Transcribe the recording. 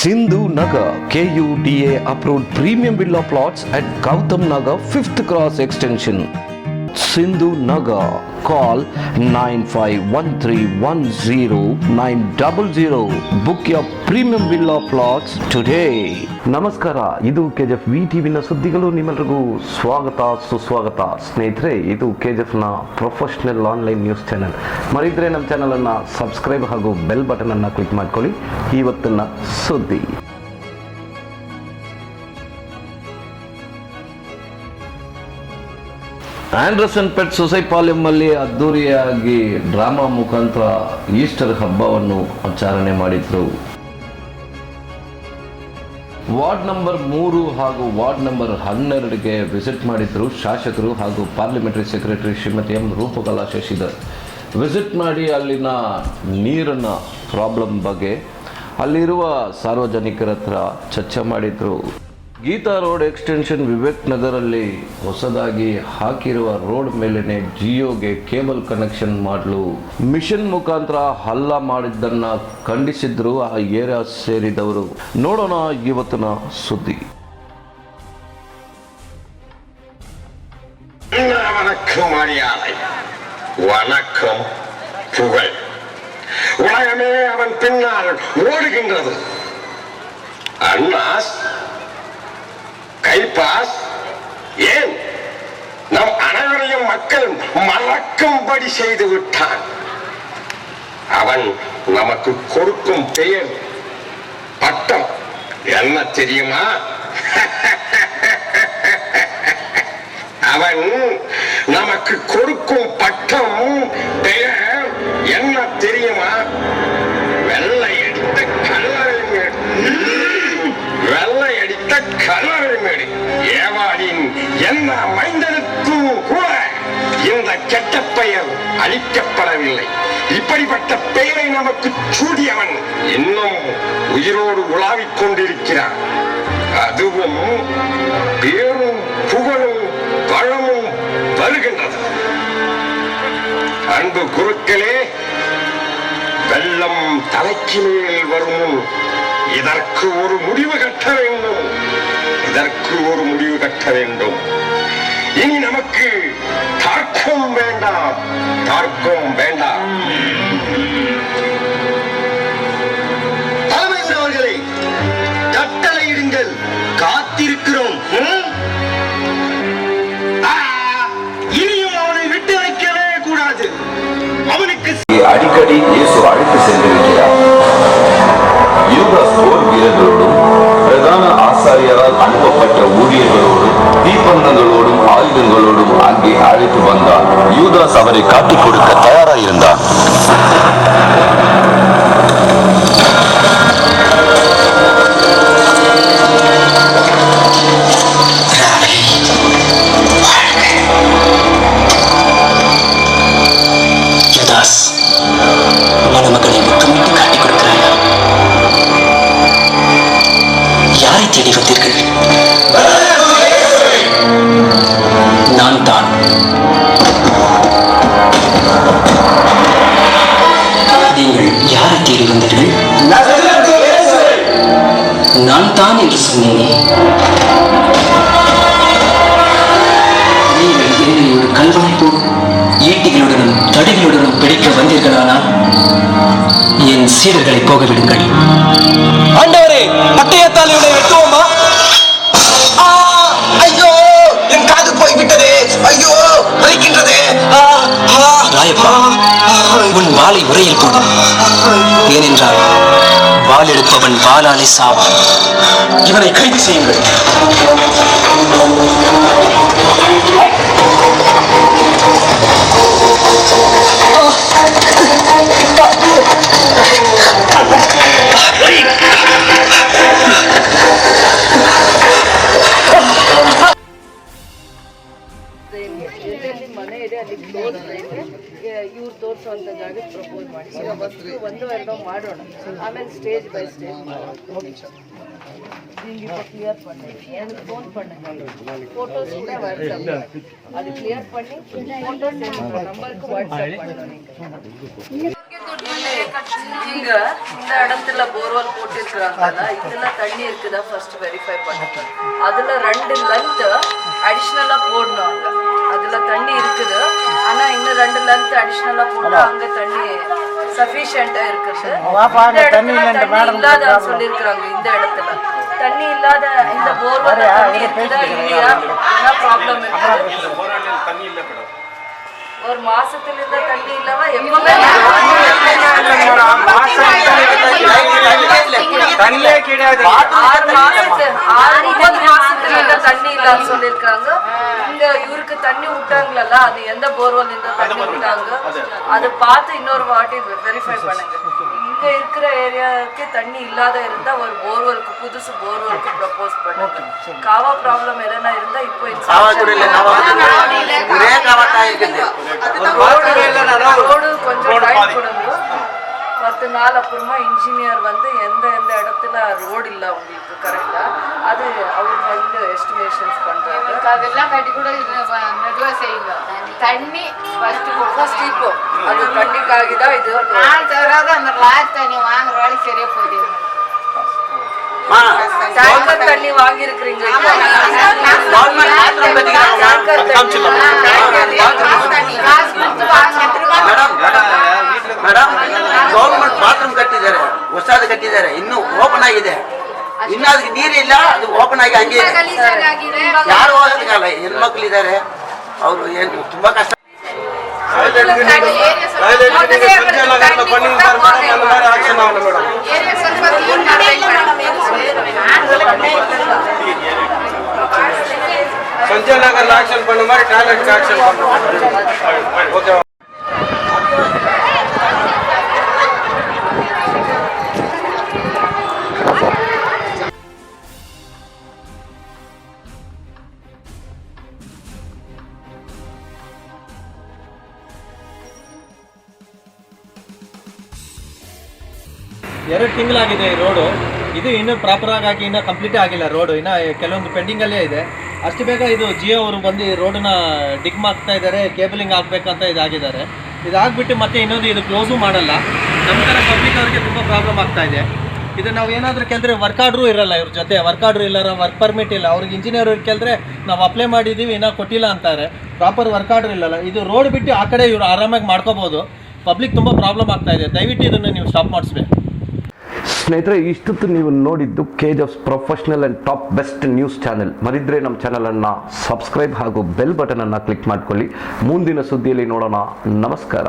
Sindhu Nagar KUDA approved premium villa plots at Gautam Nagar 5th Cross Extension. Sindhu Nagar. Call 9513100900. Book your premium villa plots today. ನಮಸ್ಕಾರ, ಇದು KGF ವಿಟಿವಿನ ಸುದ್ದಿಗಳು. ನಿಮ್ಮೆಲ್ಲರಿಗೂ ಸ್ವಾಗತ ಸುಸ್ವಾಗತ. ಸ್ನೇಹಿತರೆ, ಇದು ಕೆಜಿಎಫ್ನ ಪ್ರೊಫೆಷನಲ್ ಆನ್ಲೈನ್ ನ್ಯೂಸ್ ಚಾನೆಲ್. ಮರಿದ್ರೆ ನಮ್ಮ ಚಾನಲನ್ನು ಸಬ್ಸ್ಕ್ರೈಬ್ ಹಾಗೂ ಬೆಲ್ ಬಟನ್ ಅನ್ನು ಕ್ಲಿಕ್ ಮಾಡ್ಕೊಳ್ಳಿ. ಇವತ್ತಿನ ಸುದ್ದಿ. ಆಂಡರ್ಸನ್ ಪೆಟ್ ಸೊಸೈಪಾಳ್ಯಂನಲ್ಲಿ ಅದ್ದೂರಿಯಾಗಿ ಡ್ರಾಮಾ ಮುಖಾಂತರ ಈಸ್ಟರ್ ಹಬ್ಬವನ್ನು ಆಚರಣೆ ಮಾಡಿದ್ರು. ವಾರ್ಡ್ ನಂಬರ್ 3 ಹಾಗೂ ವಾರ್ಡ್ ನಂಬರ್ 12ಗೆ ವಿಸಿಟ್ ಮಾಡಿದ್ರು ಶಾಸಕರು ಹಾಗೂ parliamentary secretary Shrimati M Roopakala Shashidhar. Visit ಮಾಡಿ ಅಲ್ಲಿನ ನೀರಿನ ಪ್ರಾಬ್ಲಮ್ ಬಗ್ಗೆ ಅಲ್ಲಿರುವ ಸಾರ್ವಜನಿಕರ ಹತ್ರ ಚರ್ಚೆ ಮಾಡಿದ್ರು. ಗೀತಾ ರೋಡ್ ಎಕ್ಸ್ಟೆನ್ಷನ್ ವಿವೇಕ್ ನಗರಲ್ಲಿ ಹೊಸದಾಗಿ ಹಾಕಿರುವ ರೋಡ್ ಮೇಲೇನೆ ಜಿಯೋಗೆ ಕೇಬಲ್ ಕನೆಕ್ಷನ್ ಮಾಡಲು ಮಿಷನ್ ಮುಖಾಂತರ ಹಲ್ಲ ಮಾಡಿದ್ದನ್ನ ಖಂಡಿಸಿದ್ರು ಆ ಏರಿಯಾ ಸೇರಿದವರು. ನೋಡೋಣ ಇವತ್ತಿನ ಸುದ್ದಿ. உலகமே அவன் பின்னால் ஓடுகின்றது. அண்ணாஸ் கைப்பாஸ் ஏன் நம் அனைவரையும் மக்கள் மறக்கும்படி செய்து விட்டான். அவன் நமக்கு கொடுக்கும் பெயர் பட்டம் என்ன தெரியுமா? அவன் நமக்கு கொடுக்கும் பட்டம் பெயர் என்ன தெரியுமா? வெள்ளை அடித்த கல்லறை மேடு. வெள்ளை அடித்த கல்லறை மேடு. ஏவாளின் என்ன மைந்தனுக்கும் கூட இந்த கெட்ட பெயர் அளிக்கப்படவில்லை. இப்படிப்பட்ட பெயரை நமக்கு சூடியவன் இன்னும் உயிரோடு உலாவிக் கொண்டிருக்கிறான். அதுவும் பேரும் புகழும் வளமும் வருகின்றது. அன்பு குருக்களே, வெள்ளம் தலைக்கு மேல் வரும். இதற்கு ஒரு முடிவு கட்ட வேண்டும். இதற்கு ஒரு முடிவு கட்ட வேண்டும். இனி நமக்கு தார்க்கம் வேண்டாம், தார்க்கம் வேண்டாம். தலைமையவர்களை கட்டளையிடுங்கள், காத்திருக்கிறோம். இனியும் அவனை விட்டு வைக்கவே கூடாது. அவனுக்கு அடிக்கடி இயேசு அழைத்து சென்றிருக்கிறார். யூதாஸ் போர் வீரர்களோடும் பிரதான ஆசாரியரால் அனுப்பப்பட்ட ஊழியர்களோடும் தீப்பந்தங்களோடும் ஆயுதங்களோடும் அங்கே அழைத்து வந்தார். யூதாஸ் அவரை காட்டிக் கொடுக்க தயாராயிருந்தார். மணமக்களை முத்தமிட்டு காட்டிக் கொடுக்கிறாயா? யாரை தேடி வந்தீர்கள்? நான் தான். நீங்கள் யாரை தேடி வந்தீர்கள்? நான் தான் என்று சொன்னேனே. நீங்கள் என்னை ஒரு கல்வனை போல் ஈட்டிகளுடனும் தடிகளுடனும் பிடிக்க வந்தீர்களானால் என் சீடர்களை போக விடுங்கள். ஆண்டவரே, பட்டயத்தால் இவனை வெட்டுவோமா? ஐயோ, என் காது போய் விட்டதே. ஐயோ, வலிக்கின்றதே. ராயப்பா, உன் வாளை உரையில் போடு. ஏனென்றால் வாள் எடுப்பவன் வாளாலே சாவான். இவனை கைது செய்யுங்கள். ಮನೆ ಇದೆ, ಅಲ್ಲಿ ಕ್ಲೋಸ್ ಇವ್ರು ತೋರಿಸುವಂತ ಜಾಗಕ್ಕೆ ಪ್ರಪೋಸ್ ಮಾಡಿ. ಈಗ ಫಸ್ಟ್ 1-2 ಮಾಡೋಣ, ಆಮೇಲೆ ಸ್ಟೇಜ್ ಬೈ ಸ್ಟೇಜ್ ಮಾಡೋಣ. நீங்க இப்போ கிளியர் பண்ணுங்க, எனக்கு ஃபோன் பண்ணுங்க, ஃபோட்டோஸ் கூட வாட்ஸ்அப் அது கிளியர் பண்ணி ஃபோட்டோஸ் என்னோட நம்பருக்கு வாட்ஸ்அப் பண்ணுங்க. நீங்க இங்க இந்த இடத்துல போர்வெல் போட்டிருக்கிறாங்கல்ல இதுல தண்ணி இருக்குதா ஃபர்ஸ்ட் வெரிஃபை பண்ணுங்க. அதுல 2 லென்த் அடிஷ்னலா போடணும். அங்க அதுல தண்ணி இருக்குது, ஆனா இன்னும் 2 லென்த் அடிஷ்னலா போட்டா அங்க தண்ணி சஃபிஷியண்டா இருக்குது. இந்த இடத்துல தண்ணி இல்லாத சொல்லியிருக்கிறாங்க. இந்த இடத்துல தண்ணி இல்லாத இந்த போர்வெல் தண்ணி இருக்குதா இல்லையா என்ன ப்ராப்ளம் இருக்குது? ஒரு மாசத்துல இருந்த தண்ணி இல்லாம எப்பவுமே 6 மாசத்துல இருந்த தண்ணி இல்லாம சொல்லிருக்காங்க. இங்க இவருக்கு தண்ணி விட்டாங்களா, அது எந்த போர்வெல் இந்த தண்ணி விட்டாங்க அதை பார்த்து இன்னொரு வாட்டி வெரிஃபை பண்ணுங்க. இங்க இருக்கிற ஏரியாவுக்கு தண்ணி இல்லாத இருந்தா ஒரு போர்வெலுக்கு புதுசு போர்வெலுக்கு ப்ரப்போஸ் பண்ணுங்க. காவா ப்ராப்ளம் எதனா இருந்தா இப்போ ரோடு கொஞ்சம் டைம் கொடுங்க. 10 நாள் அப்புறமா இன்ஜினியர் வந்து எந்த எந்த இடத்துல ரோடு இல்லை உங்களுக்கு கரெக்டா அது அவருக்கு வந்து எஸ்டிமேஷன்ஸ் பண்றாங்க. அதெல்லாம் கட்டி கூட மெதுவாக செய்யுங்க. தண்ணி ஃபர்ஸ்ட் இப்போ அது தண்ணிக்காக தான் இது நாள் தவறாத அந்த லாரி தண்ணி வாங்குற வேலைக்கு சரியா போயிடுது. டேங்கர் தண்ணி வாங்கி இருக்கிறீங்க. ಮೇಡಮ್ ಗೌರ್ಮೆಂಟ್ ಬಾತ್ರೂಮ್ ಕಟ್ಟಿದ್ದಾರೆ, ಹೊಸದು ಕಟ್ಟಿದ್ದಾರೆ, ಇನ್ನು ಓಪನ್ ಆಗಿದೆ. ಇನ್ನು ಅದಕ್ಕೆ ನೀರಿಲ್ಲ, ಅದು ಓಪನ್ ಆಗಿ ಹಂಗೆ ಯಾರು ಹೋಗೋದಕ್ಕಲ್ಲ. ಹೆಣ್ಮಕ್ಳು ಇದ್ದಾರೆ, ಅವರು ಏನು ತುಂಬಾ ಕಷ್ಟ. संजय नगर आक्शन பண்ண மாதிரி டாய்லெட் ஆக்ஷன் பண்ணுங்க. ஓகே ಎರಡು ತಿಂಗಳಾಗಿದೆ ಈ ರೋಡು. ಇದು ಇನ್ನೂ ಪ್ರಾಪರಾಗಿ ಆಗಿ ಇನ್ನೂ ಕಂಪ್ಲೀಟೇ ಆಗಿಲ್ಲ. ರೋಡು ಇನ್ನೂ ಕೆಲವೊಂದು ಪೆಂಡಿಂಗಲ್ಲೇ ಇದೆ. ಅಷ್ಟು ಬೇಗ ಇದು ಜಿಯೋ ಅವರು ಬಂದು ಈ ರೋಡನ್ನ ಡಿಗ್ ಮಾಡ್ತಾ ಇದ್ದಾರೆ, ಕೇಬಲಿಂಗ್ ಆಗಬೇಕಂತ ಇದಾಗಿದ್ದಾರೆ. ಇದಾಗ್ಬಿಟ್ಟು ಮತ್ತೆ ಇನ್ನೊಂದು ಇದು ಕ್ಲೋಸು ಮಾಡಲ್ಲ. ನಮ್ಮ ಥರ ಪಬ್ಲಿಕ್ ಅವರಿಗೆ ತುಂಬ ಪ್ರಾಬ್ಲಮ್ ಆಗ್ತಾ ಇದೆ. ಇದು ನಾವು ಏನಾದರೂ ಕೇಳಿದ್ರೆ ವರ್ಕ್ ಆರ್ಡ್ರೂ ಇರಲ್ಲ, ಇವ್ರ ಜೊತೆ ವರ್ಕ್ ಆರ್ಡ್ರು ಇಲ್ಲ, ವರ್ಕ್ ಪರ್ಮಿಟ್ ಇಲ್ಲ. ಅವ್ರಿಗೆ ಇಂಜಿನಿಯರ್ ಕೇಳಿದ್ರೆ ನಾವು ಅಪ್ಲೈ ಮಾಡಿದ್ದೀವಿ ಇನ್ನೂ ಕೊಟ್ಟಿಲ್ಲ ಅಂತಾರೆ. ಪ್ರಾಪರ್ ವರ್ಕ್ ಆರ್ಡ್ರ್ ಇಲ್ಲಲ್ಲ. ಇದು ರೋಡ್ ಬಿಟ್ಟು ಆ ಕಡೆ ಇವರು ಆರಾಮಾಗಿ ಮಾಡ್ಕೋಬೋದು. ಪಬ್ಲಿಕ್ ತುಂಬ ಪ್ರಾಬ್ಲಮ್ ಆಗ್ತಾ ಇದೆ. ದಯವಿಟ್ಟು ಇದನ್ನು ನೀವು ಸ್ಟಾಪ್ ಮಾಡಿಸ್ಬೇಕು. ಸ್ನೇಹಿತರೆ, ಇಷ್ಟೊತ್ತು ನೀವು ನೋಡಿದ್ದು KJF's professional and top best news channel. ಮರಿದ್ರೆ ನಮ್ಮ ಚಾನಲನ್ನು ಸಬ್ಸ್ಕ್ರೈಬ್ ಹಾಗೂ ಬೆಲ್ ಬಟನನ್ನು ಕ್ಲಿಕ್ ಮಾಡ್ಕೊಳ್ಳಿ. ಮುಂದಿನ ಸುದ್ದಿಯಲ್ಲಿ ನೋಡೋಣ. ನಮಸ್ಕಾರ.